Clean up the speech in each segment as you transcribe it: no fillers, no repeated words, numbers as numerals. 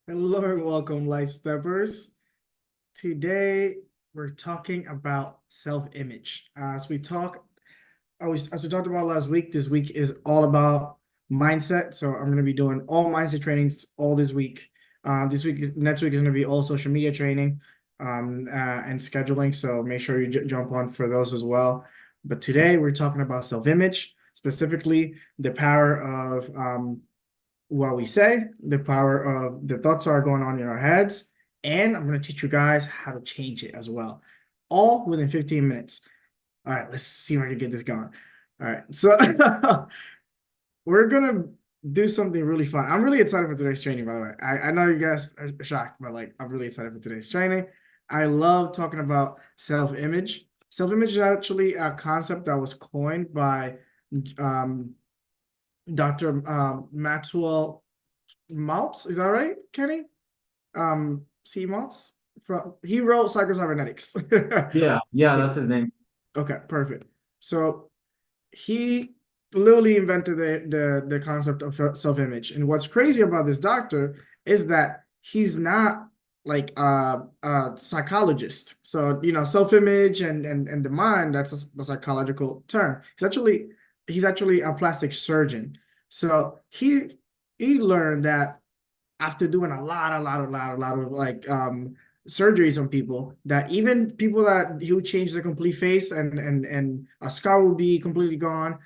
Hello and welcome, Light Steppers. Today we're talking about self-image. As we talked about last week, this week is all about mindset. So I'm going to be doing all mindset trainings all this week. Next week is going to be all social media training, and scheduling. So make sure you jump on for those as well. But today we're talking about self-image, specifically the power of what we say, the power of the thoughts are going on in our heads, and I'm going to teach you guys how to change it as well, all within 15 minutes. All right, let's see if I can get this going. All right, so we're gonna do something really fun. I'm really excited for today's training, by the way. I know you guys are shocked, but like I'm really excited for today's training. I love talking about self-image. Self-image is actually a concept that was coined by um, Dr. Maxwell Maltz. Is that right, Kenny? C. Maltz. He wrote Psycho-Cybernetics. Yeah, See, that's his name. okay, perfect. So he literally invented the concept of self-image. And what's crazy about this doctor is that he's not like a psychologist. So self-image and the mind, that's a psychological term. He's actually a plastic surgeon. So he learned that after doing a lot of like surgeries on people, that even people that he would change the complete face and a scar would be completely gone.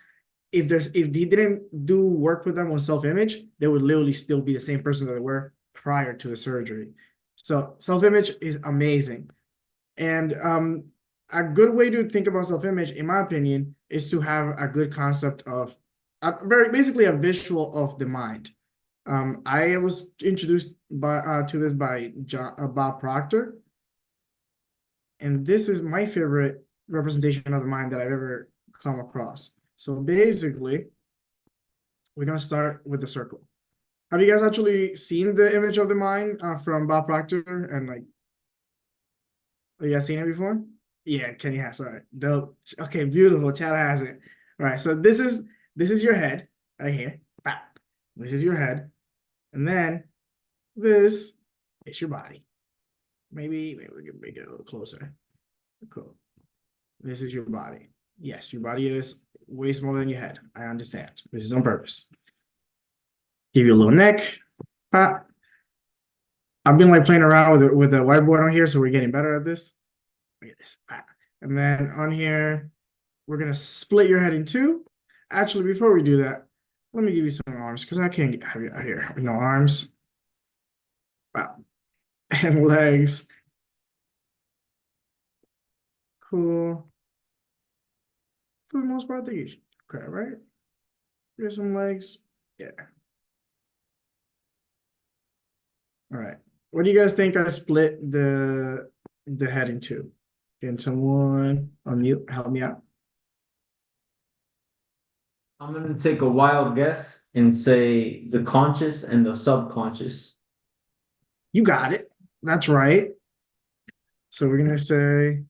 If he didn't do work with them on self-image, they would literally still be the same person that they were prior to the surgery. So self-image is amazing. And a good way to think about self-image, in my opinion, is to have a good concept of basically a visual of the mind. I was introduced to this by Bob Proctor, and this is my favorite representation of the mind that I've ever come across. So basically, we're gonna start with the circle. Have you guys actually seen the image of the mind from Bob Proctor? And like, have you guys seen it before? Yeah, Kenny has. All right, dope. Okay, beautiful. Chad has it. All right, so this is your head right here. This is your head, and then this is your body. Maybe we can make it a little closer. Cool. This is your body. Yes, your body is way smaller than your head. I understand. This is on purpose. Give you a little neck. Pop. I've been like playing around with the whiteboard on here, so we're getting better at this. Look at this. Pop. And then on here, we're gonna split your head in two. Actually, before we do that, let me give you some arms because I can't have you out here. No arms. Wow. And legs. Cool. For the most part, these. Okay, right? Here's some legs. Yeah. All right. What do you guys think I split the head into? Can someone unmute, help me out? I'm gonna take a wild guess and say the conscious and the subconscious. You got it. That's right. So we're gonna say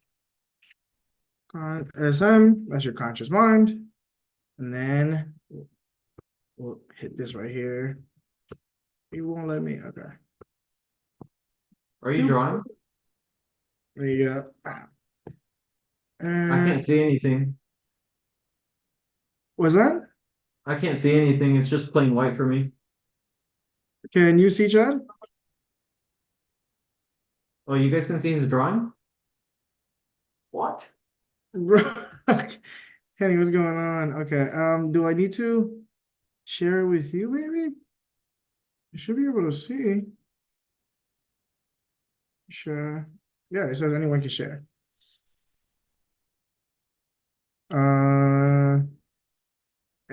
SM, that's your conscious mind. And then we'll hit this right here. It won't let me. Okay. Are you Doop. drawing? There you go. Bam. I can't And see anything. was that? I can't see anything. It's just plain white for me. Can you see Chad? Oh, you guys can see his drawing? What? Kenny, what's going on? Okay. Do I need to share it with you, maybe? You should be able to see. Sure. Yeah, it says anyone can share. Uh,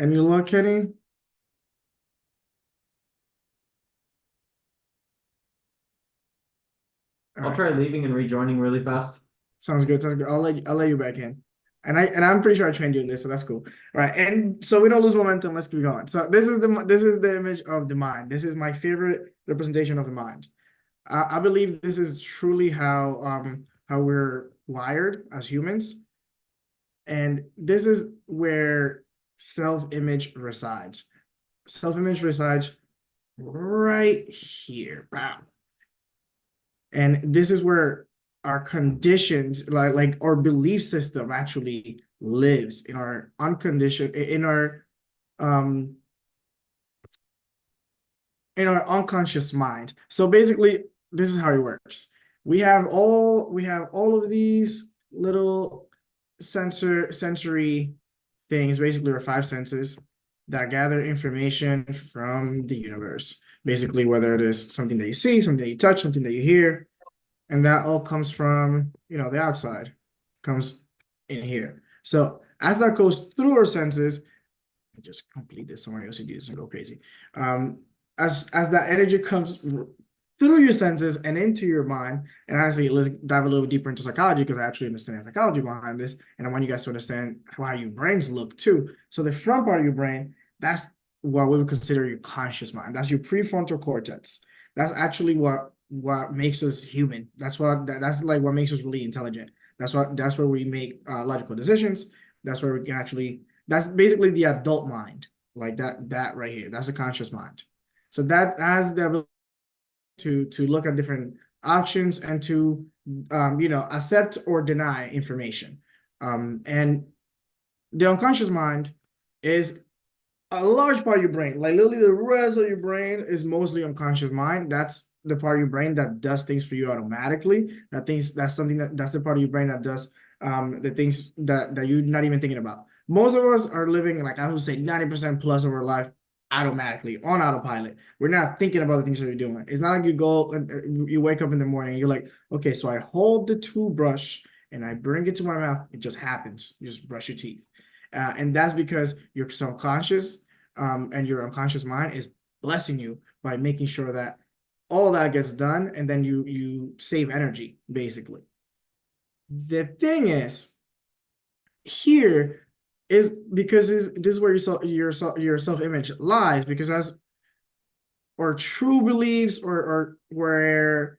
any luck, Kenny? All I'll right. try leaving and rejoining really fast. Sounds good. Sounds good. I'll let you back in. And I'm pretty sure I trained you in this, so that's cool. All right. And so we don't lose momentum. Let's keep going. So this is the image of the mind. This is my favorite representation of the mind. I believe this is truly how we're wired as humans. And this is where self-image resides. Self-image resides right here. Bam. And this is where our conditions, like our belief system actually lives in our unconditioned, um in our unconscious mind. So basically, this is how it works. We have all of these little sensory things, basically our five senses that gather information from the universe. Basically, whether it is something that you see, something that you touch, something that you hear, and that all comes from, the outside, comes in here. So as that goes through our senses, just complete this so my OCD doesn't go crazy. As that energy comes through your senses and into your mind, and honestly, let's dive a little deeper into psychology because I actually understand the psychology behind this, and I want you guys to understand how your brains look too. So the front part of your brain, that's what we would consider your conscious mind. That's your prefrontal cortex. That's actually what makes us human. That's like what makes us really intelligent. That's where we make logical decisions. That's where we can actually that's basically the adult mind, like that right here. That's a conscious mind. So that has the ability to look at different options and to accept or deny information. And the unconscious mind is a large part of your brain. Like literally the rest of your brain is mostly unconscious mind. That's the part of your brain that does things for you automatically. That's the part of your brain that does the things that you're not even thinking about. Most of us are living, like I would say, 90% plus of our life automatically on autopilot. We're not thinking about the things that you're doing. It's not like you go and you wake up in the morning and you're like, okay, so I hold the toothbrush and I bring it to my mouth. It just happens. You just brush your teeth. And that's because your subconscious and your unconscious mind is blessing you by making sure that all that gets done, and then you save energy, basically. The thing is, here is because this is where your self-image lies, because as or true beliefs or where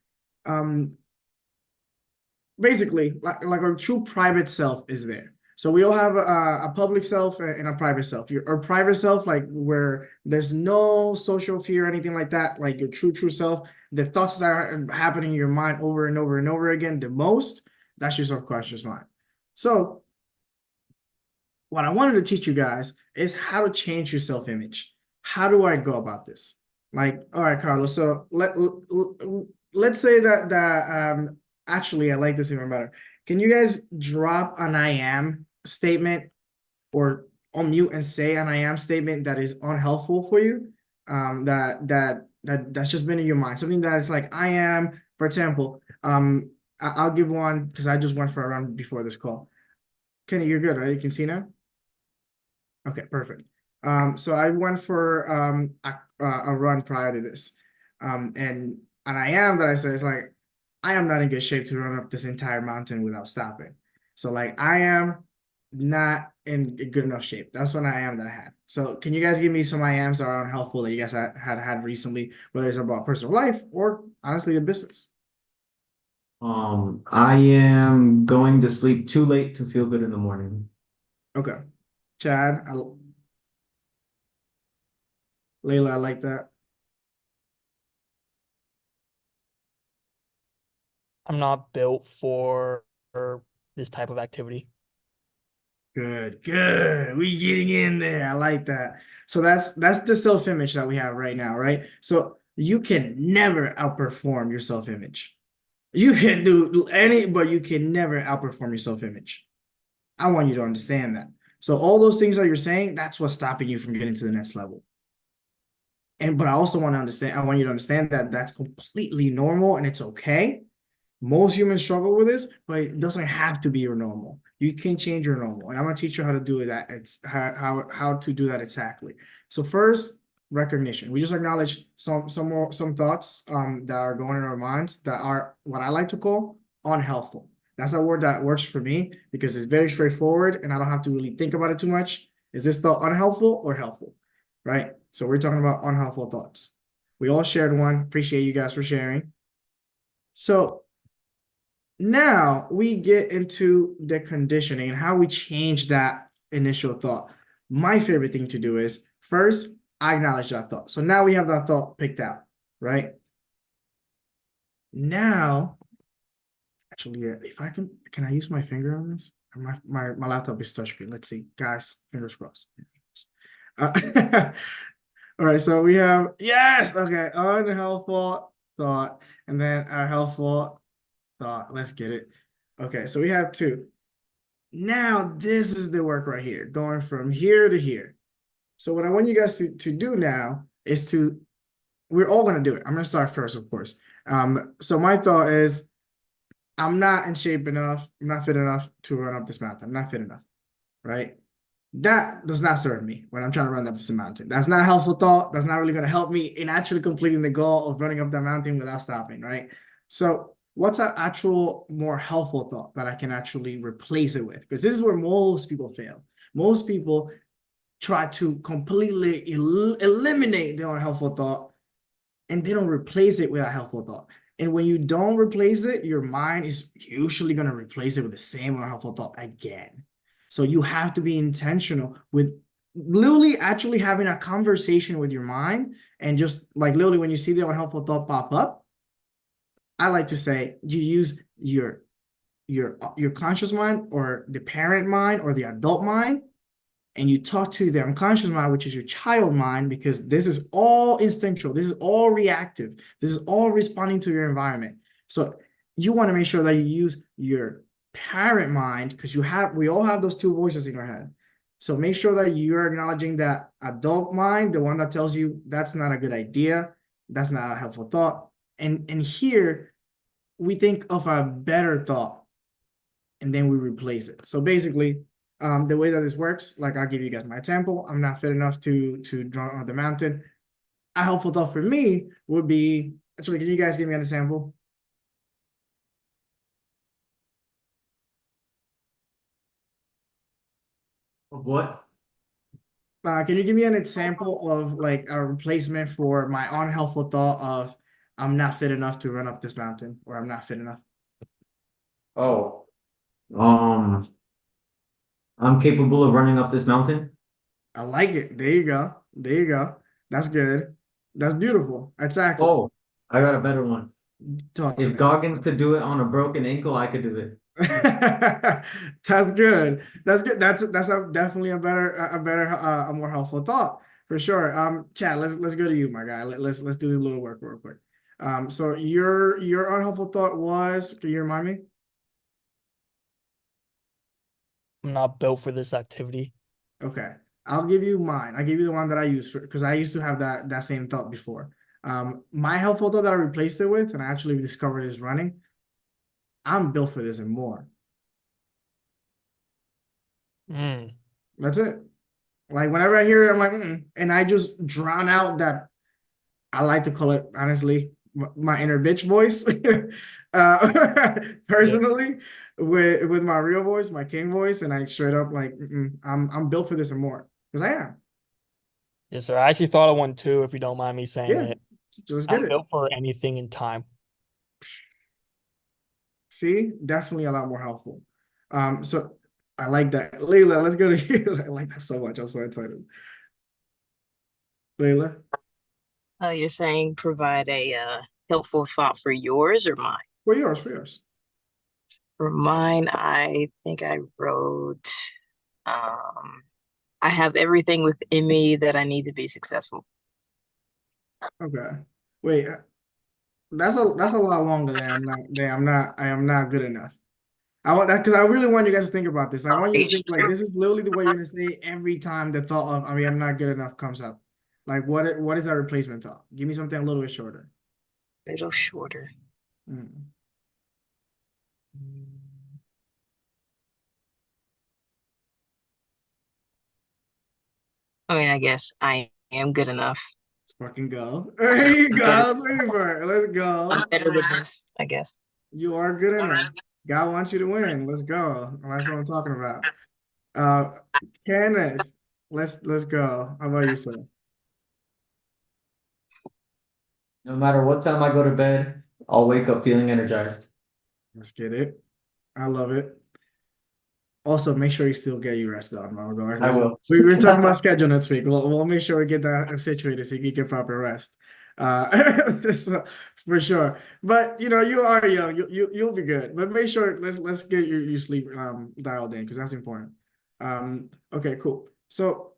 basically like our true private self is there. So we all have a public self and a private self. Our private self, like where there's no social fear or anything like that, like your true self, the thoughts that are happening in your mind over and over and over again, the most, that's your subconscious mind. So what I wanted to teach you guys is how to change your self-image. How do I go about this? Like, all right, Carlos. So let's say that actually I like this even better. Can you guys drop an I am statement or unmute and say an I am statement that is unhelpful for you? That's just been in your mind. Something that is like I am, for example, I'll give one because I just went for a run before this call. Kenny, you're good, right? You can see now? Okay, perfect. So I went for a run prior to this. And I am that I say is like I am not in good shape to run up this entire mountain without stopping. So like I am not in good enough shape. That's what I am that I had. So can you guys give me some I ams that are unhelpful that you guys had recently, whether it's about personal life or honestly a business? I am going to sleep too late to feel good in the morning. Okay. Chad, Layla, I like that. I'm not built for this type of activity. Good. We getting in there. I like that. So that's the self-image that we have right now, right? So you can never outperform your self-image. You can do any, but you can never outperform your self-image. I want you to understand that. So all those things that you're saying, that's what's stopping you from getting to the next level. But I also want you to understand that that's completely normal and it's okay. Most humans struggle with this, but it doesn't have to be your normal. You can change your normal, and I'm gonna teach you how to do that. It's how to do that exactly. So first, recognition. We just acknowledge some thoughts that are going in our minds that are what I like to call unhelpful. That's a word that works for me because it's very straightforward, and I don't have to really think about it too much. Is this thought unhelpful or helpful? Right? So we're talking about unhelpful thoughts. We all shared one. Appreciate you guys for sharing. So now we get into the conditioning and how we change that initial thought. My favorite thing to do is first I acknowledge that thought. So now we have that thought picked out, right? Now, actually, yeah, if I can I use my finger on this? My laptop is touchscreen. Let's see, guys, fingers crossed. All right, so we have, yes, okay, unhelpful thought, and then a helpful thought. Let's get it. Okay, so we have two. Now this is the work right here, going from here to here. So what I want you guys to do now is we're all gonna do it. I'm gonna start first, of course. So my thought is, I'm not in shape enough, I'm not fit enough to run up this mountain. I'm not fit enough, right? That does not serve me when I'm trying to run up this mountain. That's not a helpful thought. That's not really going to help me in actually completing the goal of running up that mountain without stopping, right? So what's an actual more helpful thought that I can actually replace it with? Because this is where most people fail. Most people try to completely eliminate the unhelpful thought, and they don't replace it with a helpful thought. And when you don't replace it, your mind is usually going to replace it with the same unhelpful thought again. So you have to be intentional with literally actually having a conversation with your mind, and just like literally when you see the unhelpful thought pop up, I like to say you use your conscious mind or the parent mind or the adult mind, and you talk to the unconscious mind, which is your child mind, because this is all instinctual. This is all reactive. This is all responding to your environment. So you want to make sure that you use your parent mind, because we all have those two voices in our head. So make sure that you're acknowledging that adult mind, the one that tells you that's not a good idea, that's not a helpful thought. And here we think of a better thought, and then we replace it. So basically, the way that this works, like I'll give you guys my example. I'm not fit enough to run on the mountain. A helpful thought for me would be, actually, can you guys give me an example? Of what? Can you give me an example of like a replacement for my unhelpful thought of I'm not fit enough to run up this mountain, or I'm not fit enough? Oh, um, I'm capable of running up this mountain. I like it. There you go. There you go. That's good. That's beautiful. Exactly. Oh, I got a better one. Talk to If me. Goggins could do it on a broken ankle, I could do it. That's good. That's good. Definitely a more helpful thought for sure. Chad, let's go to you, my guy. Let's do a little work real quick. So your unhelpful thought was, can you remind me? I'm not built for this activity. Okay, I'll give you mine. I'll give you the one that I use because I used to have that same thought before. My helpful thought that I replaced it with, and I actually discovered is running. I'm built for this and more. Mm. That's it. Like whenever I hear it, I'm like, and I just drown out that, I like to call it honestly my inner bitch voice, personally, with my real voice, my king voice, and I straight up like, I'm built for this and more, because I am. Yes, sir. I actually thought of one too, if you don't mind me saying Yeah, it. just get I'm it. built for anything in time. See, definitely a lot more helpful. So I like that. Layla, let's go to you. I like that so much. I'm so excited. Layla, You're saying provide a helpful thought for yours or mine? for yours, for yours. For mine, I think I wrote, I have everything within me that I need to be successful. Okay. Wait, that's a lot longer than I am not good enough. I want that because I really want you guys to think about this. I want you to think like this is literally the way you're gonna say every time the thought of I'm not good enough comes up. Like what is that replacement thought? Give me something a little bit shorter. A little shorter. Mm. I mean, I guess I am good enough. Let's fucking go. There you go. I was waiting for it. Let's go. I'm better than this, I guess. You are good enough. God wants you to win. Let's go. That's what I'm talking about. Kenneth, let's go. How about you, sir? No matter what time I go to bed, I'll wake up feeling energized. Let's get it. I love it. Also, make sure you still get your rest done, Margot. I will. We're talking about schedule next week. We'll make sure we get that situated so you can get proper rest. So, for sure. But you are young. You'll be good. But make sure let's get your sleep dialed in because that's important. Okay, cool. So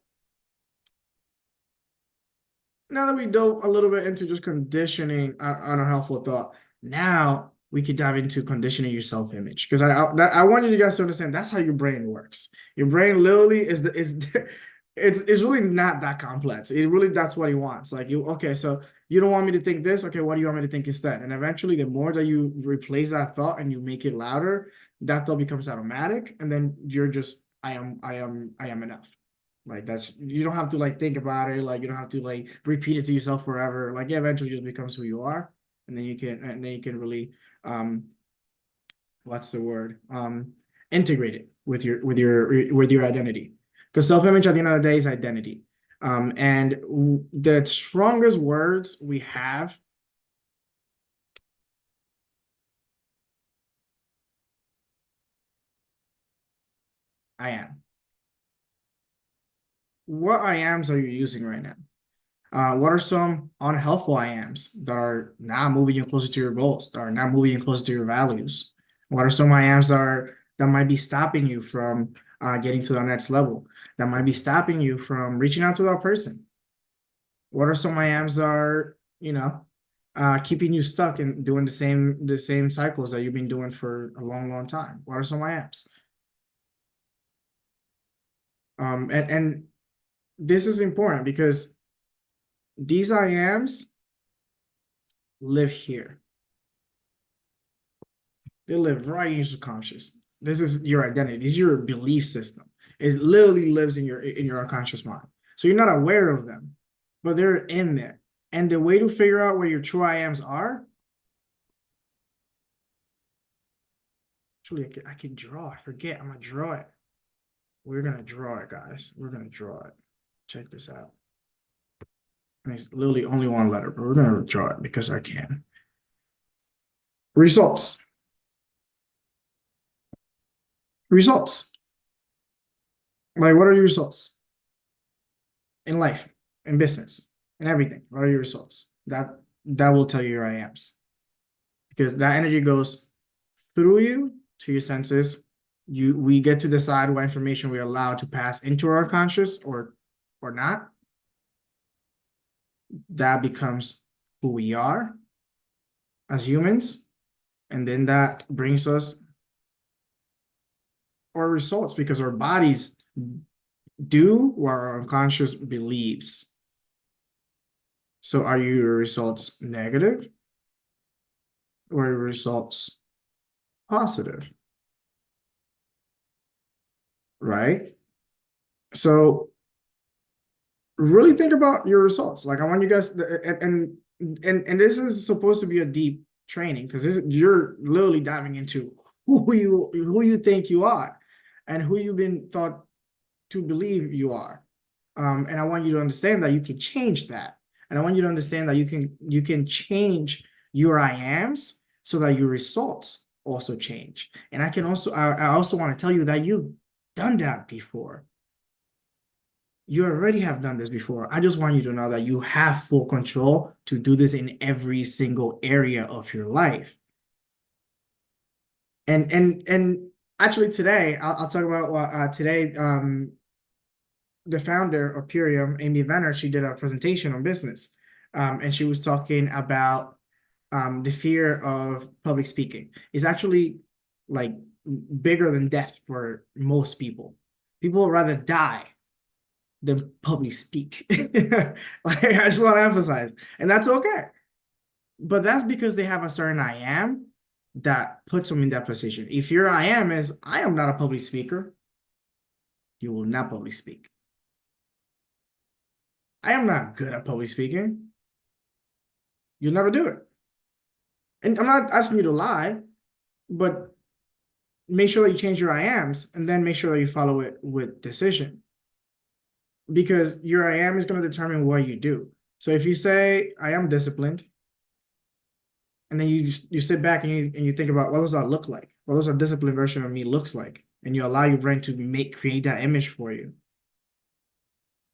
now that we dove a little bit into just conditioning on a helpful thought, now we could dive into conditioning your self-image because I want you guys to understand that's how your brain works. Your brain literally it's really not that complex. It really that's what he wants. Like okay, so you don't want me to think this. Okay, what do you want me to think instead? And eventually, the more that you replace that thought and you make it louder, that thought becomes automatic, and then you're just I am enough. Like that's you don't have to like think about it. Like you don't have to like repeat it to yourself forever. Like it eventually just becomes who you are, and then you can really what's the word integrate it with your identity, because self-image at the end of the day is identity. And the strongest words we have I am. What I ams are you using right now? What are some unhelpful I ams that are not moving you closer to your goals, that are not moving you closer to your values? What are some I ams that might be stopping you from getting to the next level, that might be stopping you from reaching out to that person? What are some I ams that are, keeping you stuck and doing the same cycles that you've been doing for a long, long time? What are some I ams? And this is important because these I ams live here. They live right in your subconscious. This is your identity. This is your belief system. It literally lives in your unconscious mind. So you're not aware of them, but they're in there. And the way to figure out where your true I ams are, actually, I can draw. I forget. I'm gonna draw it. We're gonna draw it, guys. We're gonna draw it. Check this out. And it's literally only one letter, but we're gonna draw it because I can. Results. Results. Like, what are your results? In life, in business, in everything. What are your results? That will tell you your I ams. Because that energy goes through you to your senses. We get to decide what information we allow to pass into our conscious or not. That becomes who we are as humans. And then that brings us our results, because our bodies do what our unconscious believes. So are your results negative or your results positive? Right? So really think about your results. Like I want you guys to, and this is supposed to be a deep training because you're literally diving into who you think you are and who you've been taught to believe you are. And I want you to understand that you can change that. And I want you to understand that you can change your I ams so that your results also change. And I also want to tell you that you've done that before. You already have done this before. I just want you to know that you have full control to do this in every single area of your life. And actually today, I'll talk about today. The founder of Purium, Amy Venner, she did a presentation on business, and she was talking about the fear of public speaking. It's actually like bigger than death for most people. People would rather die than public speak. Like, I just want to emphasize, and that's okay. But that's because they have a certain I am that puts them in that position. If your I am is, I am not a public speaker, you will not public speak. I am not good at public speaking. You'll never do it. And I'm not asking you to lie, but make sure that you change your I ams and then make sure that you follow it with decision. Because your I am is going to determine what you do. So if you say, I am disciplined, and then you sit back and you think about, what does that look like? What does a disciplined version of me looks like? and you allow your brain to create that image for you.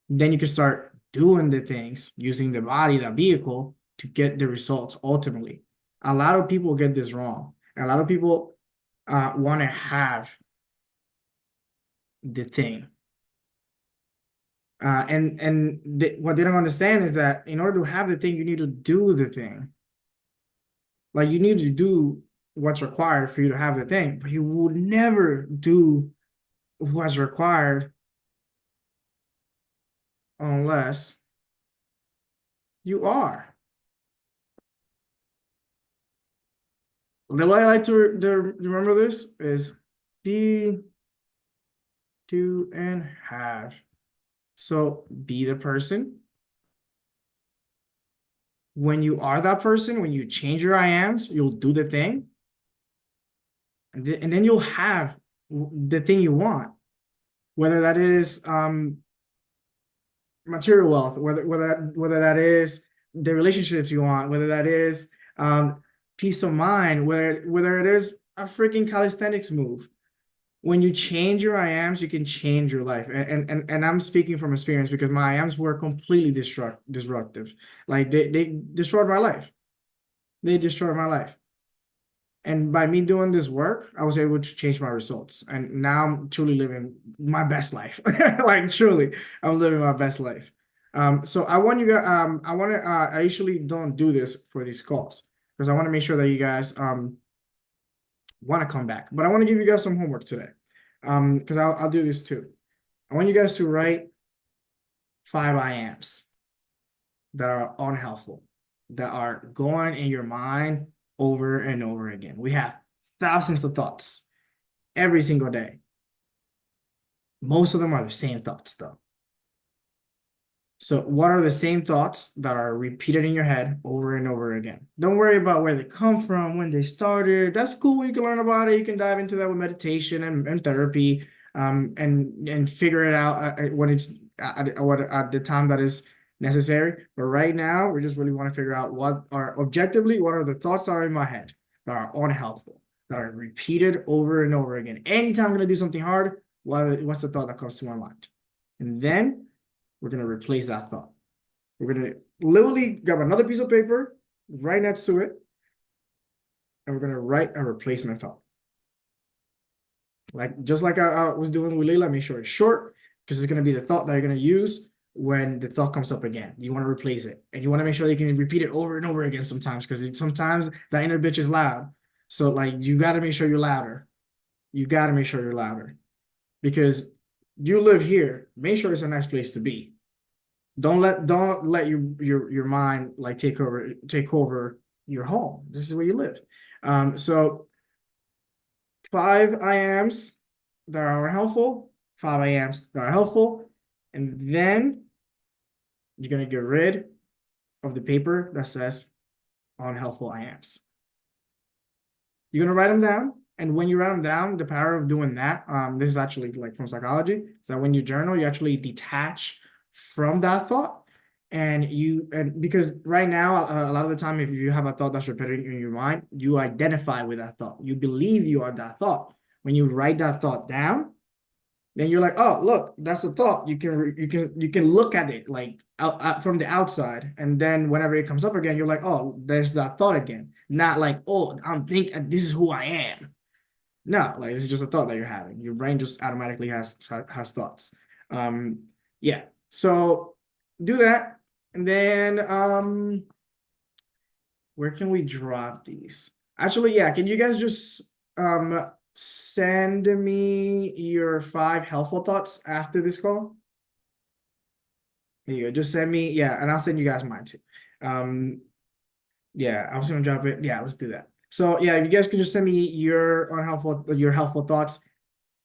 Then you can start doing the things using the body, that vehicle, to get the results ultimately. A lot of people get this wrong. A lot of people want to have the thing. What they don't understand is that in order to have the thing, you need to do the thing. Like, you need to do what's required for you to have the thing, but you would never do what's required unless you are. The way I like to remember this is be, do, and have. So be the person. When you are that person, when you change your I ams, you'll do the thing. And then you'll have the thing you want. Whether that is material wealth, whether that is the relationships you want, whether that is peace of mind, whether it is a freaking calisthenics move. When you change your I ams, you can change your life. And I'm speaking from experience because my I ams were completely disruptive. Like they destroyed my life. They destroyed my life. And by me doing this work, I was able to change my results. And now I'm truly living my best life. Like, truly, I'm living my best life. So I want you guys, I usually don't do this for these calls because I want to make sure that you guys want to come back. But I want to give you guys some homework today. Because I'll do this too. I want you guys to write 5 I ams that are unhelpful, that are going in your mind over and over again. We have thousands of thoughts every single day. Most of them are the same thoughts, though. So what are the same thoughts that are repeated in your head over and over again? Don't worry about where they come from, when they started. That's cool. You can learn about it. You can dive into that with meditation and therapy, and figure it out when it's at the time that is necessary. But right now, we just really want to figure out what are the thoughts that are in my head that are unhelpful, that are repeated over and over again. Anytime I'm going to do something hard, what's the thought that comes to my mind? And then we're going to replace that thought. We're going to literally grab another piece of paper right next to it, and we're going to write a replacement thought. Just like I was doing with Leila, make sure it's short because it's going to be the thought that you're going to use when the thought comes up again. You want to replace it, and you want to make sure that you can repeat it over and over again sometimes because sometimes that inner bitch is loud. So you got to make sure you're louder. You got to make sure you're louder because you live here. Make sure it's a nice place to be. Don't let your mind take over your home. This is where you live. So 5 I ams that are unhelpful, 5 I ams that are helpful, and then you're gonna get rid of the paper that says unhelpful I ams. You're gonna write them down. And when you write them down, the power of doing that, this is actually from psychology, is that when you journal, you actually detach from that thought. And because right now, a lot of the time, if you have a thought that's repeating in your mind, you identify with that thought. You believe you are that thought. When you write that thought down, then you're like, oh, look, that's a thought. You can look at it out from the outside, and then whenever it comes up again, you're like, oh, there's that thought again. Not like, oh, I'm thinking this is who I am. No, this is just a thought that you're having. Your brain just automatically has thoughts. Yeah. So do that. And then where can we drop these? Actually, yeah, can you guys just send me your 5 helpful thoughts after this call? There you go. Just send me, yeah, and I'll send you guys mine too. Yeah, I was gonna drop it. Yeah, let's do that. So yeah, you guys can just send me your helpful thoughts.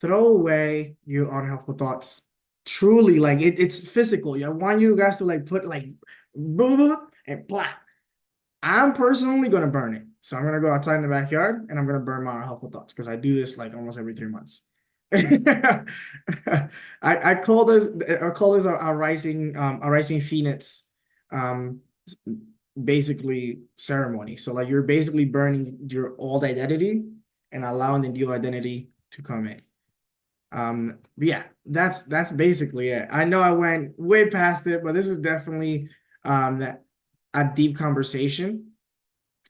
Throw away your unhelpful thoughts. Truly, it's physical. I want you guys to put and blah. I'm personally gonna burn it. So I'm gonna go outside in the backyard and I'm gonna burn my unhelpful thoughts because I do this almost every 3 months. I call this a rising phoenix basically ceremony. So you're basically burning your old identity and allowing the new identity to come in. But yeah, that's basically it. I know I went way past it, but this is definitely a deep conversation.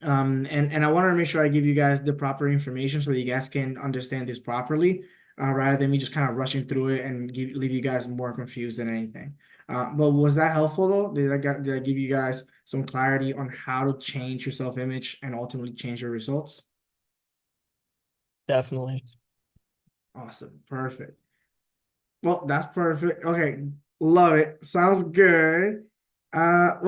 And I want to make sure I give you guys the proper information so that you guys can understand this properly, rather than me just kind of rushing through it and leave you guys more confused than anything. But was that helpful though? Did I give you guys some clarity on how to change your self-image and ultimately change your results? Definitely. Awesome. Perfect. Well, that's perfect. Okay. Love it. Sounds good. Well,